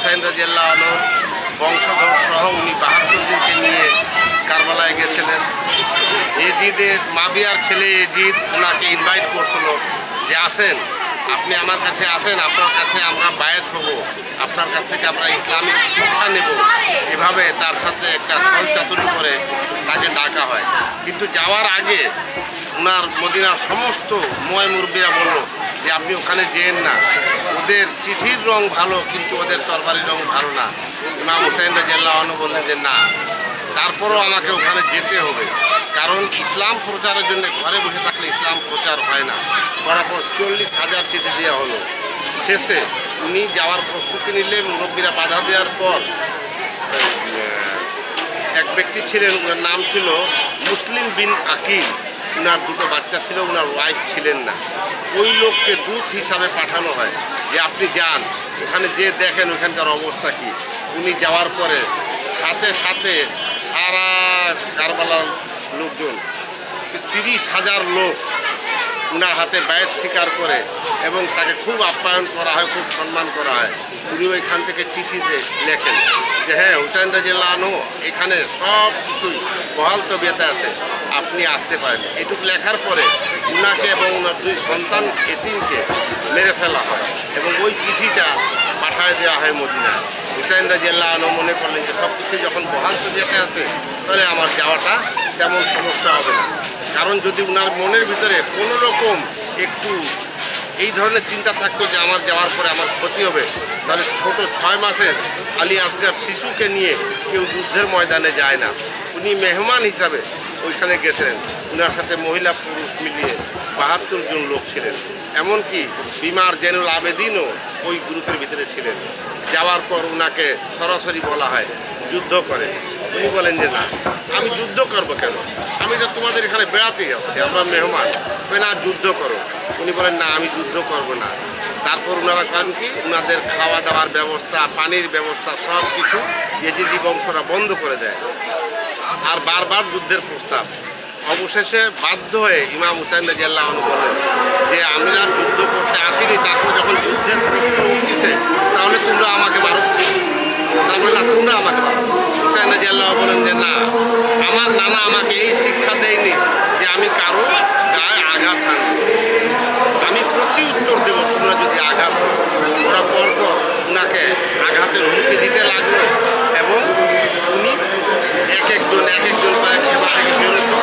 হুসাইন রাদিয়াল্লাহু আনহু বংশধর সহ উনি ৭২ জনকে নিয়ে কারবালায় গেছিলেন। এজিদের মাবিয়ার ছেলে এজিদ ওনাকে ইনভাইট করছিল যে আসেন, আপনি আমার কাছে আসেন, আপনার কাছে আমরা বায়াত হব, আপনার কাছ থেকে আমরা ইসলামিক শিক্ষা নেব। এভাবে তার সাথে একটা ছলচাতুরি করে তাকে ডাকা হয়। কিন্তু যাওয়ার আগে ওনার মদিনার সমস্ত মুরব্বীরা বলল যে আপনি ওখানে যেন না, ওদের চিঠির রং ভালো কিন্তু ওদের তরবারির রং ভালো না। ইমাম হুসাইন রাদিয়াল্লাহু আনহু বললেন যে না, তারপরও আমাকে ওখানে যেতে হবে, কারণ ইসলাম প্রচারের জন্য ঘরে বসে থাকলে ইসলাম প্রচার হয় না। বরাবর 40,000 চিঠি দেওয়া হলো। শেষে উনি যাওয়ার প্রস্তুতি নিলেন। মুরব্বীরা বাধা দেওয়ার পর এক ব্যক্তি ছিলেন, ওনার নাম ছিল মুসলিম বিন আকিল। ওনার 2টো বাচ্চা ছিল, ওনার ওয়াইফ ছিলেন না। ওই লোককে দূত হিসাবে পাঠানো হয় যে আপনি যান, ওখানে যে দেখেন ওখানকার অবস্থা কী। উনি যাওয়ার পরে সাথে সাথে সারা কারবালার লোকজন 30,000 লোক ওনার হাতে বায়াত স্বীকার করে এবং তাকে খুব আপ্যায়ন করা হয়, খুব সম্মান করা হয়। উনি ওইখান থেকে চিঠিতে লেখেন যে হ্যাঁ, হুসাইন রাদিয়াল্লাহু আনহু এখানে সব কিছুই বহাল তবিয়তে আছে, আপনি আসতে পারেন। এটুকু লেখার পরে উনাকে এবং ওনার 2 সন্তান এতিমকে মেরে ফেলা হয় এবং ওই চিঠিটা পাঠায় দেওয়া হয় মদিনায়। হুসাইন রাদিয়াল্লাহু আনহু মনে করলেন যে সব কিছু যখন বহাল তবিয়তে আছে তাহলে আমার যাওয়াটা তেমন সমস্যা হবে না। কারণ যদি ওনার মনের ভিতরে কোনো রকম একটু এই ধরনের চিন্তা থাকতো যে আমার যাওয়ার পরে আমার ক্ষতি হবে, তাহলে ছোট 6 মাসের আলী আসগার শিশুকে নিয়ে কেউ যুদ্ধের ময়দানে যায় না। উনি মেহমান হিসাবে ওইখানে গেছিলেন। ওনার সাথে মহিলা পুরুষ মিলিয়ে ৭২ জন লোক ছিলেন। এমনকি বিমার জেনুল আবেদিনও ওই গ্রুপের ভিতরে ছিলেন। যাওয়ার পর ওনাকে সরাসরি বলা হয় যুদ্ধ করে। উনি বলেন যে না, আমি যুদ্ধ করবো কেন, আমি তো তোমাদের এখানে বেড়াতে যাচ্ছি, আমরা মেহমান, না যুদ্ধ করো। উনি বলেন না, আমি যুদ্ধ করব না। তারপর ওনারা করেন কি, ওনাদের খাওয়া দাওয়ার ব্যবস্থা, পানির ব্যবস্থা সব কিছু এজিদি বংশরা বন্ধ করে দেয় আর বারবার যুদ্ধের প্রস্তাব। অবশেষে বাধ্য হয়ে ইমাম হুসাইন রাদিয়াল্লাহু আনহু বলেন যে আমরা যুদ্ধ করতে আসিনি, তারপর যখন যুদ্ধের প্রশ্ন উঠছে তাহলে তোমরা আমাকে মারো। তারপরে না, তোমরা আমাকে মারো। হুসাইন রাদিয়াল্লাহু আনহু বলেন যে না, আমার নানা আমাকে এই শিক্ষা দেয়নি যে আমি কারো গায়ে আঘাত হানব, আমি প্রতি উত্তর দেব তোমরা যদি আঘাত করো। ওরা পরপর ওনাকে আঘাতের হুমকি দিতে লাগলো এবং উনি এক একজন করে খেমা থেকে বেরোতো